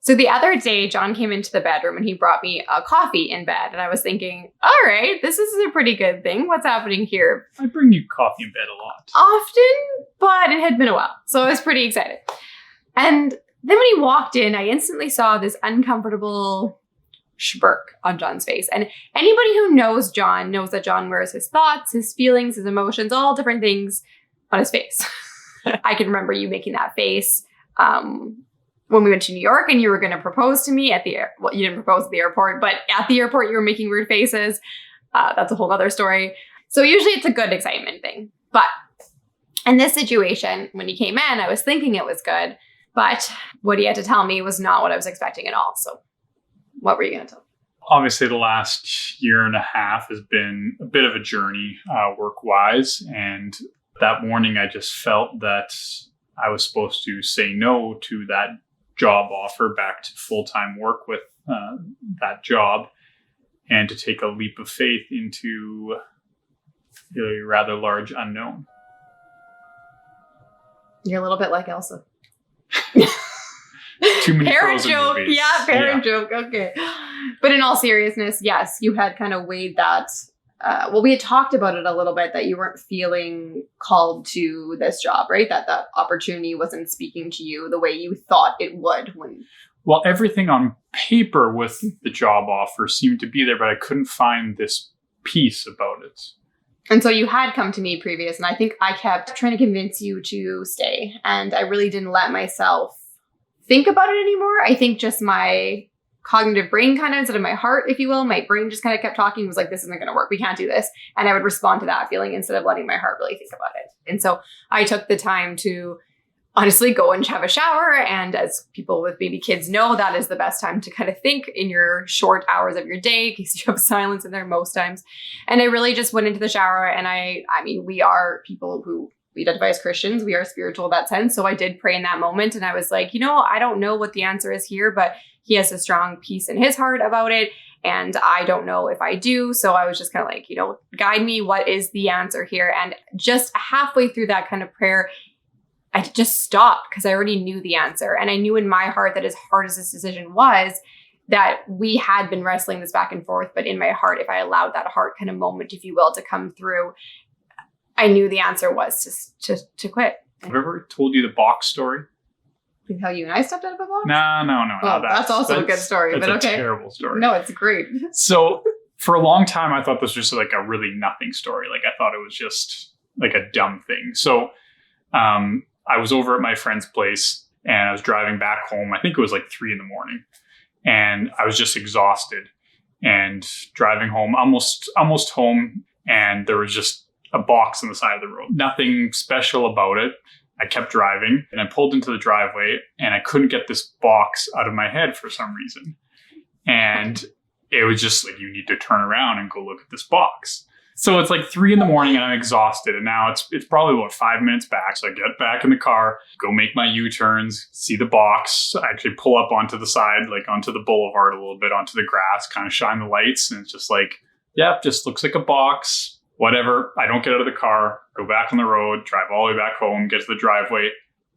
So the other day, John came into the bedroom and he brought me a coffee in bed. And I was thinking, all right, this is a pretty good thing. What's happening here? I bring you coffee in bed a lot. Often, but it had been a while. So I was pretty excited. And then when he walked in, I instantly saw this uncomfortable smirk on John's face. And anybody who knows John knows that John wears his thoughts, his feelings, his emotions, all different things on his face. I can remember you making that face when we went to New York and you were going to propose to me at the well, you didn't propose at the airport, but at the airport you were making weird faces. That's a whole other story. So usually it's a good excitement thing. But in this situation, when he came in, I was thinking it was good, but what he had to tell me was not what I was expecting at all. So what were you going to tell me? Obviously, the last year and a half has been a bit of a journey work-wise. And that morning, I just felt that I was supposed to say no to that job offer back to full-time work with that job and to take a leap of faith into a rather large unknown. You're a little bit like Elsa. Too many parent Frozen joke. movies. Yeah, parent joke. Okay. But in all seriousness, yes, you had kind of weighed that. We had talked about it a little bit that you weren't feeling called to this job, right? That opportunity wasn't speaking to you the way you thought it would when. Well, everything on paper with the job offer seemed to be there, but I couldn't find this piece about it. And so you had come to me previous, and I think I kept trying to convince you to stay. And I really didn't let myself think about it anymore. I think just my cognitive brain kind of, instead of my heart, if you will, my brain just kind of kept talking, was like, this isn't going to work. We can't do this. And I would respond to that feeling instead of letting my heart really think about it. And so I took the time to honestly go and have a shower. And as people with baby kids know, that is the best time to kind of think in your short hours of your day, in case you have silence in there most times. And I really just went into the shower, and I mean, we are people who we identify as Christians. We are spiritual in that sense. So I did pray in that moment, and I was like, I don't know what the answer is here, but he has a strong peace in his heart about it. And I don't know if I do. So I was just kind of like, guide me. What is the answer here? And just halfway through that kind of prayer, I just stopped because I already knew the answer. And I knew in my heart that as hard as this decision was, that we had been wrestling this back and forth. But in my heart, if I allowed that heart kind of moment, if you will, to come through, I knew the answer was to quit. Have I ever told you the box story? Like how you and I stepped out of a box? No. Well, that's also a good story, that's but a okay. terrible story. No, it's great. So for a long time, I thought this was just like a really nothing story. Like I thought it was just like a dumb thing. So I was over at my friend's place and I was driving back home. I think it was like 3 a.m. and I was just exhausted and driving home, almost home. And there was just a box on the side of the road. Nothing special about it. I kept driving and I pulled into the driveway and I couldn't get this box out of my head for some reason. And it was just like, you need to turn around and go look at this box. So it's like 3 a.m. and I'm exhausted. And now it's probably about 5 minutes back. So I get back in the car, go make my U-turns, see the box. I actually pull up onto the side, like onto the boulevard a little bit, onto the grass, kind of shine the lights. And it's just like, yep, just looks like a box. Whatever. I don't get out of the car, go back on the road, drive all the way back home, get to the driveway,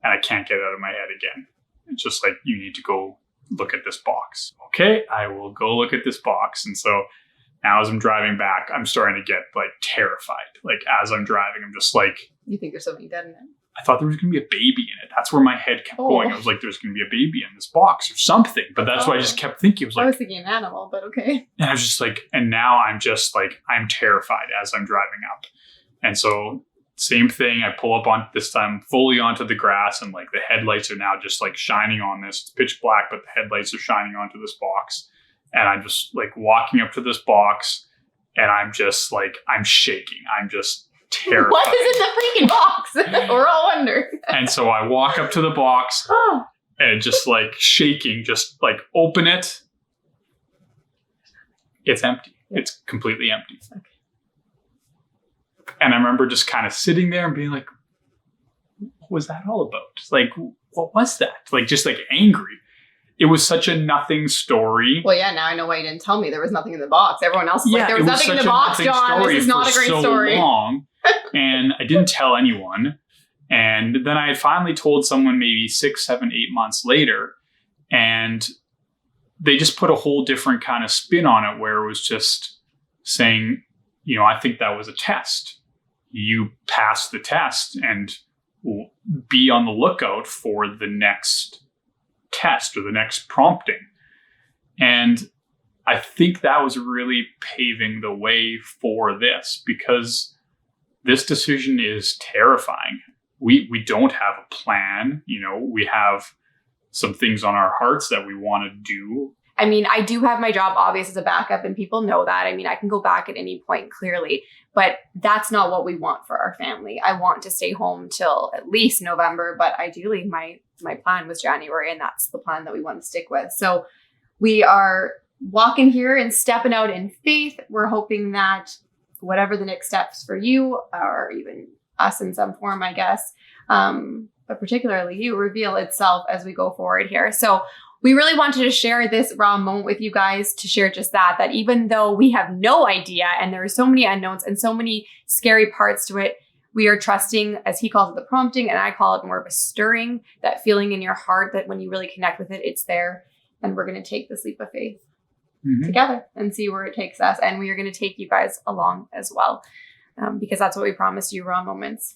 and I can't get it out of my head again. It's just like, you need to go look at this box. Okay, I will go look at this box. And so now as I'm driving back, I'm starting to get like terrified. Like as I'm driving, I'm just like, You think there's something dead in it? I thought there was going to be a baby in it. That's where my head kept going. I was like, there's going to be a baby in this box or something. But that's why I just kept thinking. I was thinking an animal, but okay. And I was just like, and now I'm just like, I'm terrified as I'm driving up. And so same thing. I pull up on this time fully onto the grass and like the headlights are now just like shining on this. It's pitch black, but the headlights are shining onto this box. And I'm just like walking up to this box and I'm just like, I'm shaking. I'm just terrified. What is in the freaking box? We're all wondering. And so I walk up to the box and just like shaking, just like open it. It's empty. It's completely empty. Okay. And I remember just kind of sitting there and being like, what was that all about? Like, what was that? Like, just like angry. It was such a nothing story. Well, yeah, now I know why you didn't tell me there was nothing in the box. Everyone else is like, there was nothing in the box, John. This is not a great story. Long, and I didn't tell anyone. And then I had finally told someone maybe 6, 7, 8 months later. And they just put a whole different kind of spin on it where it was just saying, I think that was a test. You passed the test and be on the lookout for the next test or the next prompting. And I think that was really paving the way for this, because this decision is terrifying. We don't have a plan. We have some things on our hearts that we want to do. I mean, I do have my job obvious as a backup, and people know that. I mean, I can go back at any point clearly, but that's not what we want for our family. I want to stay home till at least November, but ideally my plan was January, and that's the plan that we want to stick with. So we are walking here and stepping out in faith. We're hoping that whatever the next steps for you, or even us in some form, I guess, but particularly you, reveal itself as we go forward here. So we really wanted to share this raw moment with you guys, to share just that even though we have no idea and there are so many unknowns and so many scary parts to it, we are trusting, as he calls it, the prompting, and I call it more of a stirring, that feeling in your heart that when you really connect with it, it's there. And we're going to take this leap of faith together and see where it takes us. And we are going to take you guys along as well, because that's what we promised you, Raw Moments.